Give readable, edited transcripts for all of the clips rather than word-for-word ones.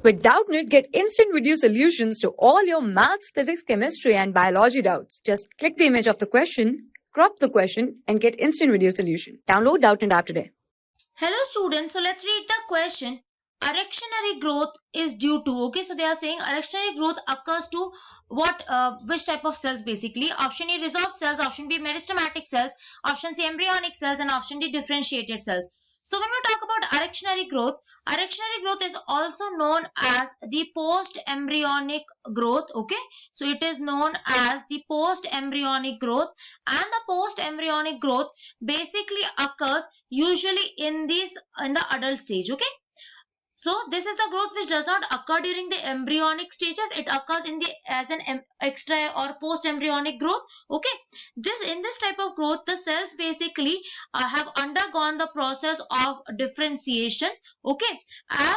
With Doubtnut, get instant video solutions to all your maths, physics, chemistry, and biology doubts. Just click the image of the question, crop the question, and get instant video solution. Download Doubtnut app today. Hello students, so let's read the question. Accretionary growth is due to, okay, so they are saying accretionary growth occurs to what, which type of cells basically? Option A, resolved cells, option B, meristematic cells, option C, embryonic cells, and option D, differentiated cells. So when we talk about accretionary growth is also known as the post-embryonic growth, okay? So it is known as the post-embryonic growth, and the post-embryonic growth basically occurs usually in the adult stage, okay? So this is the growth which does not occur during the embryonic stages. It occurs in the as an extra or post embryonic growth. Okay, in this type of growth, the cells basically have undergone the process of differentiation. Okay, as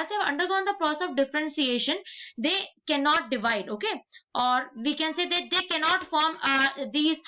they have undergone the process of differentiation, they cannot divide. Okay, or we can say that they cannot form these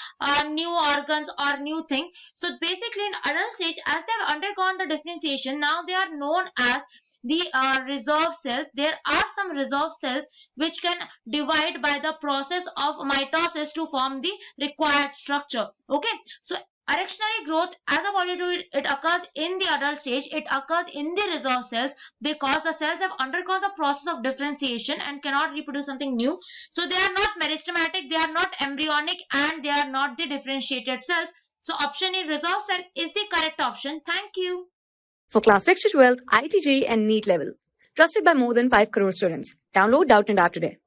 new organs or new thing. So basically in adult stage, as they have undergone the differentiation, now they are known as the reserve cells. There are some reserve cells which can divide by the process of mitosis to form the required structure. Okay, so accretionary growth, as I've already told you, it occurs in the adult stage. It occurs in the reserve cells because the cells have undergone the process of differentiation and cannot reproduce something new. So they are not meristematic, they are not embryonic, and they are not the differentiated cells. So option A, reserve cell, is the correct option. Thank you. For class 6 to 12, IIT JEE and NEET level. Trusted by more than 5 crore students. Download Doubtnut app today.